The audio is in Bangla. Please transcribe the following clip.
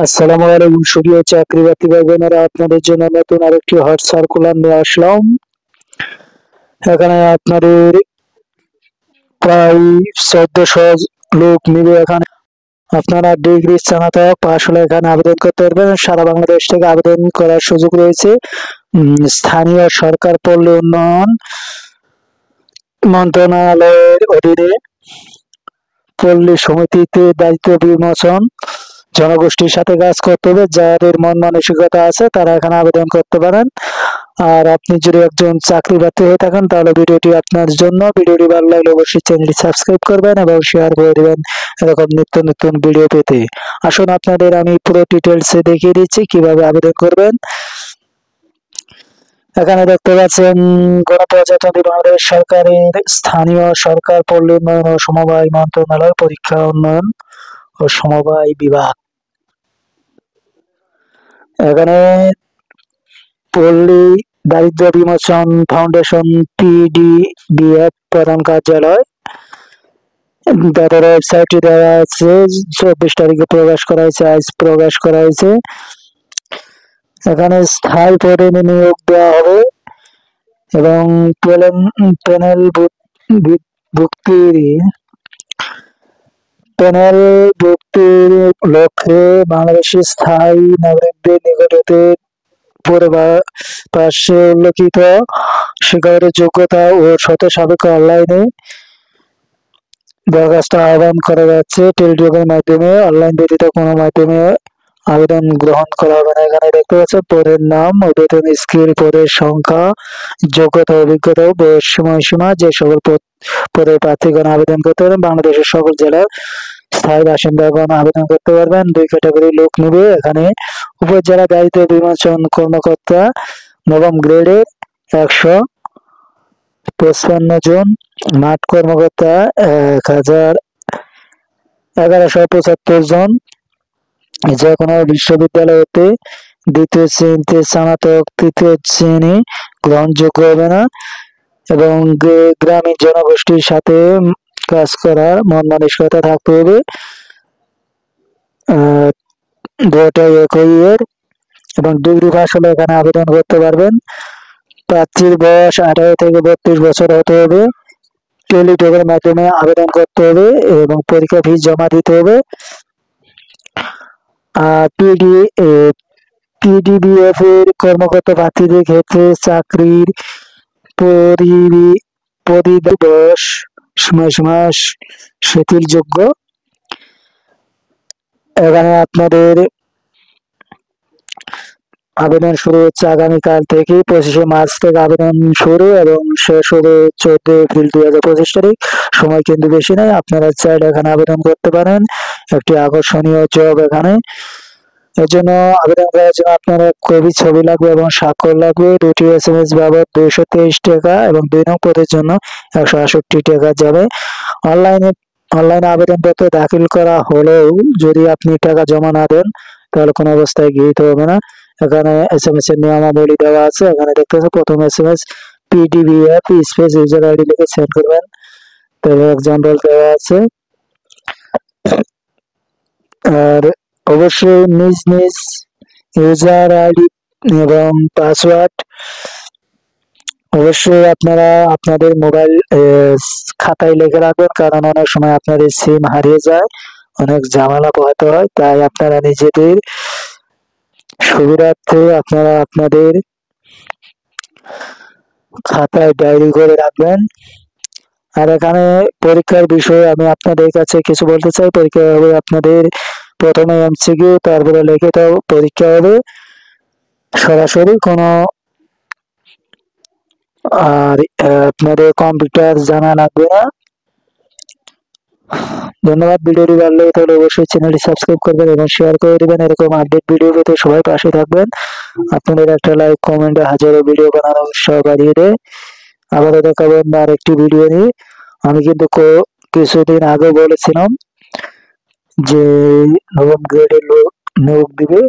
আসসালামু আলাইকুম সুপ্রিয় চাকরি বাকরি ভাই বোনেরা, আপনাদের জন্য নতুন আরেকটি হট সার্কুলার নিয়ে আসলাম। এখানে আপনাদের প্রায় 1400 লোক মিলে এখানে আপনারা ডিগ্রি স্নাতক পাশ হলে এখানে আবেদন করতে পারবেন। সারা বাংলাদেশ থেকে আবেদন করার সুযোগ রয়েছে। স্থানীয় সরকার পল্লী উন্নয়ন মন্ত্রণালয়ের অধীনে পল্লী সমিতিতে দায়িত্ব বিমোচন জনগোষ্ঠীর সাথে কাজ করতে হবে। যাদের মন মানসিকতা আছে তারা এখানে আবেদন করতে পারেন। আর আপনি যদি একজন চাকরি প্রার্থী হয়ে থাকেন তাহলে ভিডিওটি আপনার জন্য। ভিডিওটি ভালো লাগলে অবশ্যই চ্যানেলটি সাবস্ক্রাইব করবেন এবং শেয়ার করে দিবেন এরকম নিত্য নতুন ভিডিও পেতে। আসুন আপনাদের আমি পুরো ডিটেলসে দেখিয়ে দিচ্ছি কিভাবে আবেদন করবেন। এখানে দেখতে পাচ্ছেন গণপ্রজাতন্ত্রী বাংলাদেশ সরকারের স্থানীয় সরকার পল্লী উন্নয়ন ও সমবায় মন্ত্রণালয় পরীক্ষা উন্নয়ন ও সমবায় বিভাগ। এখানে পল্লী দারিদ্র বিমোচন ফাউন্ডেশন PDBF প্রধান কার্যালয়, তাদের ওয়েবসাইটে দেওয়া আছে। 24 তারিখে প্রকাশ করা হয়েছে, আজ প্রকাশ করা হয়েছে। এখানে স্থায়ী পদে নিয়োগ দেওয়া হবে এবং প্যানেল ভুক্তির লক্ষ্যে বাংলাদেশের স্থায়ী নাগরিকদের নিকট হতে পাশে উল্লেখিত শিক্ষাগত যোগ্যতা ও শর্ত সাপেক্ষে অনলাইনে দরখাস্ত আহ্বান করা যাচ্ছে। টেলিটকের মাধ্যমে, অনলাইন ব্যতীত কোনো মাধ্যমে আবেদন গ্রহণ করা হবে না। এখানে দেখতে পাচ্ছেন পদের নাম ও বেতন স্কেল, পদের সংখ্যা, যোগ্যতা, অভিজ্ঞতা, বয়স, সময়সীমা। যে সকল পদের প্রার্থীগণ আবেদন করতে পারেন বাংলাদেশের সকল জেলার স্থায়ী বাসিন্দাগণ আবেদন করতে পারবেন। 2 ক্যাটাগরি লোক নেবে এখানে। উপজেলা দায়িত্ব বিমোচন কর্মকর্তা নবম গ্রেডের 155 জন, মাঠ কর্মকর্তা 1175 জন। যে কোনো বিশ্ববিদ্যালয় হতে দ্বিতীয় শ্রেণীতে স্নাতক, তৃতীয় শ্রেণী গ্রহণযোগ্য হবে না এবং গ্রামীণ জনগোষ্ঠীর সাথে কাজ করার মন মানসিকতা থাকতে হবে। দুটাই একই এর এবং ডিগ্রি পাস হলে এখানে আবেদন করতে পারবেন। প্রার্থীর বয়স 18 থেকে 32 বছর হতে হবে। টেলিটকের মাধ্যমে আবেদন করতে হবে এবং পরীক্ষা ফি জমা দিতে হবে। PDBF এর কর্মকর্তা প্রার্থীদের ক্ষেত্রে চাকরির বয়স সময়সীমা শিথিলযোগ্য। এখানে আপনাদের আবেদন শুরু হচ্ছে আগামীকাল থেকে। 25শে মার্চ থেকে আবেদন শুরু এবং শেষ হবে 14 এপ্রিল 2025 তারিখ। সময় কিন্তু বেশি নাই, আপনারা চাইলে এখানে আবেদন করতে পারেন। একটি আকর্ষণীয় জব এখানে। এর জন্য আবেদন করার জন্য আপনার এক কপি ছবি লাগবে এবং স্বাক্ষর লাগবে। 2টি SMS বাবদ 223 টাকা এবং 2 নং পদের জন্য 168 টাকা যাবে। অনলাইনে আবেদনপত্র দাখিল করা হলেও যদি আপনি টাকা জমা না দেন তাহলে কোনো অবস্থায় গৃহীত হবে না। এখানে SMS এর নিয়মাবলী দেওয়া আছে। এখানে দেখতে পাচ্ছেন প্রথম SMS PDBF space user ID লিখে সেন্ড করবেন। তবে এক্সাম্পল দেওয়া আছে। আর অবশ্যই নিজ ইউজার আইডি এবং পাসওয়ার্ড অবশ্যই আপনারা আপনাদের মোবাইল খাতায় লিখে রাখবেন, কারণ অনেক সময় আপনাদের সিম হারিয়ে যায়, অনেক ঝামেলা পোহাতে হয়। তাই আপনারা নিজেদের সুবিধার্থে আপনারা আপনাদের খাতায় ডায়েরি করে রাখবেন। আর এখানে পরীক্ষার বিষয়ে আমি আপনাদের কাছে কিছু বলতে চাই। পরীক্ষা হবে আপনাদের প্রথমে MCQ, তারপরে লিখিত পরীক্ষা হবে সরাসরি কোনো। আর আপনাদের কম্পিউটার জানা লাগবে না। ধন্যবাদ। ভিডিওটি ভালো লাগে তাহলে অবশ্যই চ্যানেলটি সাবস্ক্রাইব করবেন এবং শেয়ার করে দেবেন। এরকম আপডেট ভিডিও পেতে সবাই পাশে থাকবেন। আপনাদের একটা লাইক, কমেন্টে হাজারো ভিডিও বানানো উৎসাহ বাড়িয়ে দেয়। আবারও দেখাবেন আরেকটি ভিডিও নিয়ে। আমি কিন্তু কিছুদিন আগে বলেছিলাম যে নবম গ্রেডের লোক নিয়োগ দিবে।